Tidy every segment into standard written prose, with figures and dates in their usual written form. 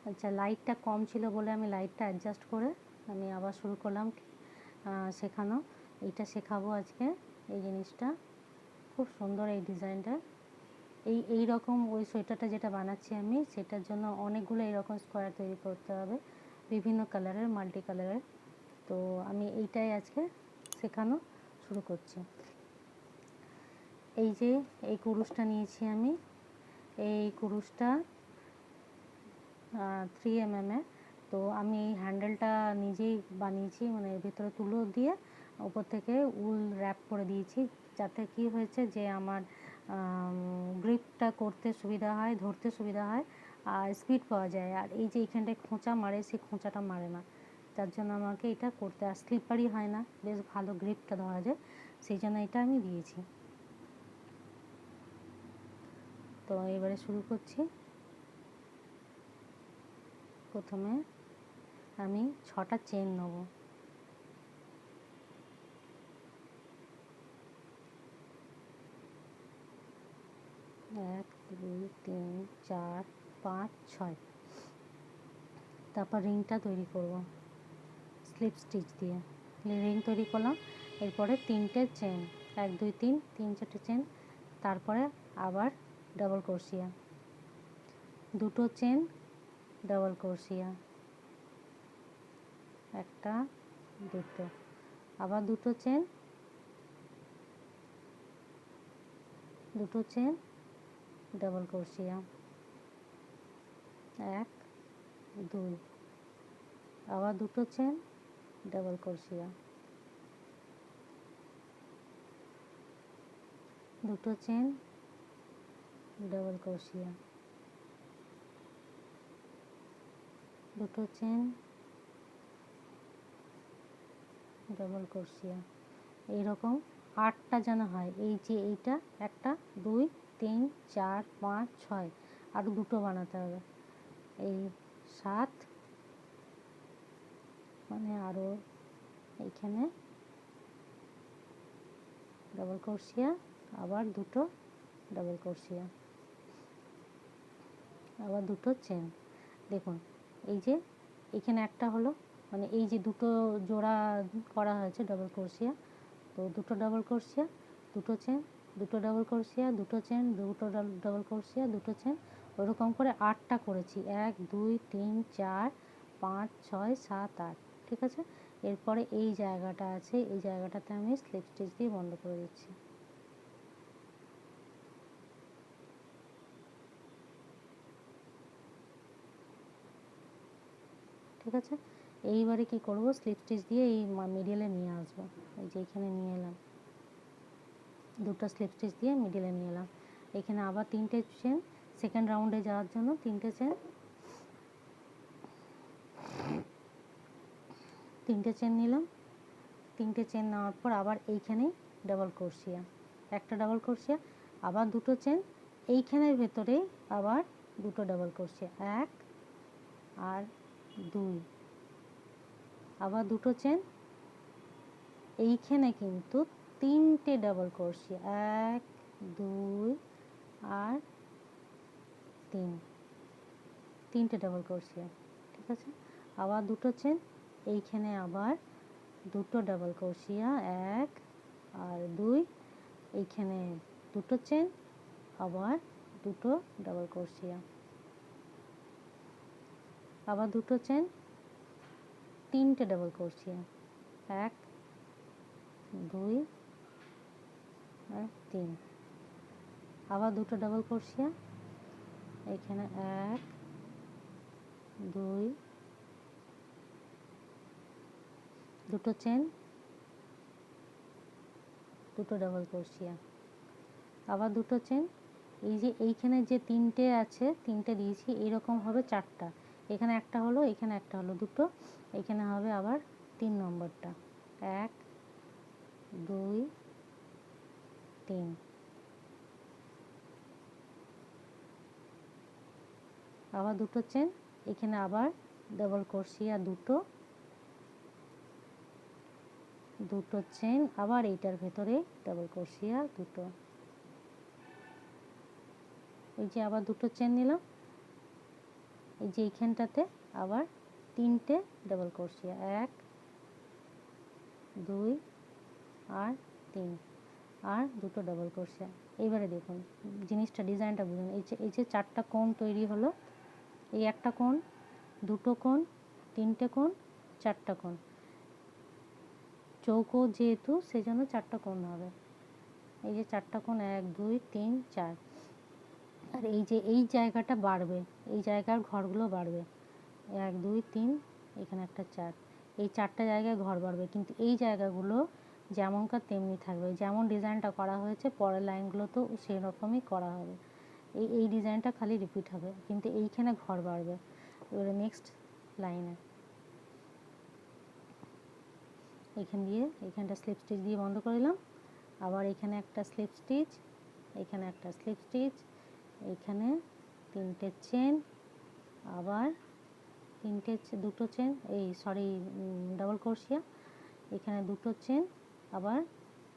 আচ্ছা, লাইটটা কম ছিল বলে আমি লাইটটা অ্যাডজাস্ট করে আমি আবার শুরু করলাম শেখানো। এইটা শেখাবো আজকে, এই জিনিসটা খুব সুন্দর এই ডিজাইনটা। এই রকম ওই সোয়েটারটা যেটা বানাচ্ছি আমি, সেটার জন্য অনেকগুলো এরকম স্কোয়ার তৈরি করতে হবে, বিভিন্ন কালারের, মাল্টি কালারের। তো আমি এইটাই আজকে শেখানো শুরু করছি। এই যে এই কুরুশটা নিয়েছি আমি, এই কুরুশটা 3mm এর। তো আমি এই হ্যান্ডেলটা নিজেই বানিয়েছি, মানে এর ভিতরে তুলো দিয়ে উপর থেকে উল র্যাপ করে দিয়েছি, যাতে কি হয়েছে যে আমার গ্রিপটা করতে সুবিধা হয়, ধরতে সুবিধা হয়, আর স্পিড পাওয়া যায়। আর এই যে এইখানটায় খোঁচা মারে, সেই খোঁচাটা মারে না, যার জন্য আমাকে এটা করতে, আর স্লিপারি হয় না, বেশ ভালো গ্রিপটা ধরা যায়, সেই জন্য এটা আমি দিয়েছি। তো এবারে শুরু করছি। প্রথমে আমি 6টা চেন নেব। 1 2 3 4 5 6। তারপর রিংটা তৈরি করব স্লিপ স্টিচ দিয়ে। রিং তৈরি করলাম, এরপরে 3টে চেন, 1 2 3 3 4টে চেন, তারপরে আবার ডাবল ক্রোশিয়া, 2টো চেন, ডাবল ক্রোশিয়া, 1টা 2টো, আবার 2টো চেন, 2টো চেন, ডাবল ক্রোশিয়া, 1 2, আবার 2টো চেন, ডাবল ক্রোশিয়া, 2টো চেন, ডাবল ক্রোশিয়া, 2টো চেন, ডাবল ক্রোশিয়া। এইরকম 8টা যেন হয়। এই যে এইটা 1 2 3 4 5 6, আরও 2টো বানাতে হবে, এই 7, মানে আরও এইখানে ডাবল ক্রোশিয়া, আবার 2টো ডাবল ক্রোশিয়া, আবার 2টো চেন। দেখুন এই যে এখানে একটা হলো, মানে এই যে 2টো জোড়া করা হয়েছে ডাবল ক্রোশিয়া, তো 2টো ডাবল ক্রোশিয়া, 2টো চেন, 2টো ডাবল ক্রোশিয়া, 2টো চেন, 2টো ডাবল ক্রোশিয়া, 2টো চেন, ওরকম করে 8টা করেছি। 1 2 3 4 5 6 7 8, ঠিক আছে। এরপরে এই জায়গাটা আছে, এই জায়গাটাতে আমি স্লিপ স্টিচ দিয়ে বন্ধ করে দিচ্ছি। ঠিক আছে, এইবারে কি করব, স্লিপ স্টিচ দিয়ে এই মিডিলে নিয়ে আসবো। এই যে এখানে নিয়ে এলাম, 2টা স্লিপ স্টিচ দিয়ে মিডিলে নিয়ে এলাম। এখানে আবার 3টে চেন, সেকেন্ড রাউন্ডে যাওয়ার জন্য 3টে চেন, 3টে চেন নিলাম। 3টে চেন নেওয়ার পর আবার এইখানেই ডাবল ক্রোশিয়া, একটা ডাবল ক্রোশিয়া, আবার 2টো চেন, এইখানের ভেতরেই আবার 2টো ডাবল ক্রোশিয়া, 1 আর 2, আবার 2টো চেন, এইখানে কিন্তু 3টে ডাবল ক্রোশিয়া, 1 2 আর 3, 3টে ডাবল ক্রোশিয়া, ঠিক আছে। আবার 2টো চেন, এইখানে আবার 2টো ডাবল ক্রোশিয়া, 1 আর 2, এইখানে 2টো চেন, আবার 2টো ডাবল ক্রোশিয়া, আবার 2টো চেন, 3টে ডাবল ক্রোশিয়া, 1 2 আর 3, আবার 2টো ডাবল ক্রোশিয়া, এখানে 1 2, 2টো চেন, 2টো ডাবল ক্রোশিয়া, আবার 2টো চেন, এই যে এইখানে যে 3টে আছে, 3টে দিয়েছি, এইরকম হবে 4টা, এখানে একটা হলো, এখানে একটা হলো, 2টো, এখানে হবে আবার 3 নম্বরটা, 1 2 3, আবার 2টো চেন, এখানে আবার ডাবল ক্রোশিয়া 2টো চেন, আবার এইটার ভেতরে ডাবল ক্রোশিয়া 2টো, এই যে আবার 2টো চেন নিলাম, এই যে এইখানটাতে আবার 3টে ডাবল ক্রোশিয়া, 1 2 আর 3 আর দুটো ডাবল ক্রোশিয়া। এইবারে দেখুন জিনিসটা ডিজাইনটা বুঝুন। এই যে 4টা কোণ তৈরি হলো, এই একটা কোণ, দুটো কোণ, 3টে কোণ, 4টা কোণ, চৌকো যেহেতু সেজন্য 4টা কোণ হবে। এই যে 4টা কোণ 1 2 3 4। আর এই যে এই জায়গাটা বাড়বে, এই জায়গার ঘরগুলো বাড়বে, 1 2 3, এখানে একটা 4, এই 4টা জায়গায় ঘর বাড়বে, কিন্তু এই জায়গাগুলো যেমনকার তেমনি থাকবে। যেমন ডিজাইনটা করা হয়েছে পরের লাইনগুলোতেও সেই রকমই করা হবে। এই ডিজাইনটা খালি রিপিট হবে, কিন্তু এইখানে ঘর বাড়বে। এবারে নেক্সট লাইনে এখান দিয়ে এখানটা স্লিপ স্টিচ দিয়ে বন্ধ করে দিলাম। আবার এখানে একটা স্লিপ স্টিচ, এখানে একটা স্লিপ স্টিচ, এখানে 3টে চেন, আবার দুটো চেন, ডাবল ক্রোশিয়া, এখানে দুটো চেন, আবার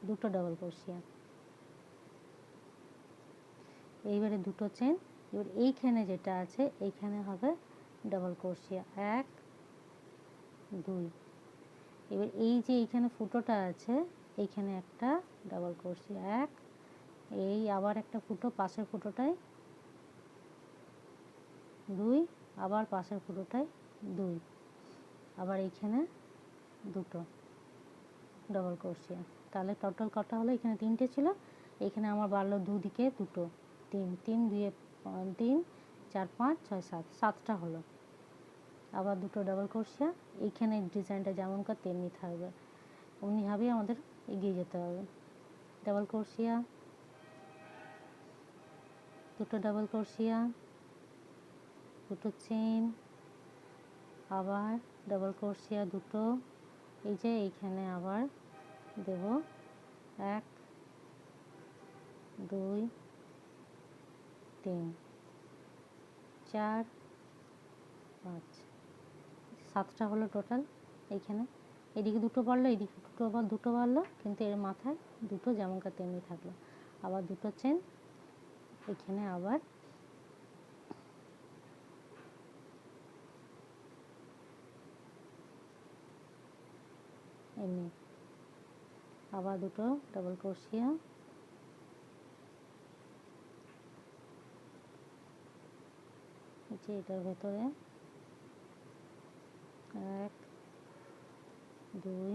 দুটো ডাবল ক্রোশিয়া, এইবারে দুটো চেন। এবার এইখানে যেটা আছে এইখানে হবে ডাবল ক্রোশিয়া 1 2। এবার এই যে এইখানে ফুটোটা আছে এইখানে একটা ডাবল ক্রোশিয়া 1, এই আবার একটা ফুটো পাশের ফুটোটায় 2, আবার পাশের ফুটোটায় 2, আবার এইখানে দুটো ডাবল ক্রোশিয়া। তাহলে টোটাল কটা হলো? এখানে 3টে ছিল, এখানে আমার বাড়লো দুদিকে দুটো, 3 3 2 3 4 5 6 7, 7টা হলো। আবার দুটো ডাবল ক্রোশিয়া, এইখানে ডিজাইনটা যেমনকার তেমনি থাকবে, অমনিভাবেই আমাদের এগিয়ে যেতে হবে। ডাবল ক্রোশিয়া, দুটো ডাবল ক্রোশিয়া, দুটো চেন, আবার ডাবল ক্রোশিয়া দুটো, এই যে এইখানে আবার দেব 1 2 3 4 5, 7টা হলো টোটাল। এইখানে এদিকে দুটো বাড়লো, এদিকে দুটো বাড়লো, কিন্তু এর মাথায় দুটো যেমনকার তেমনি থাকলো। আবার দুটো চেন, এখানে আবার এমনি, আবার দুটো ডাবল ক্রোশিয়া, এটার ভেতরে 1 2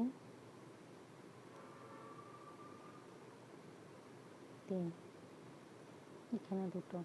3, এখানে দুটো,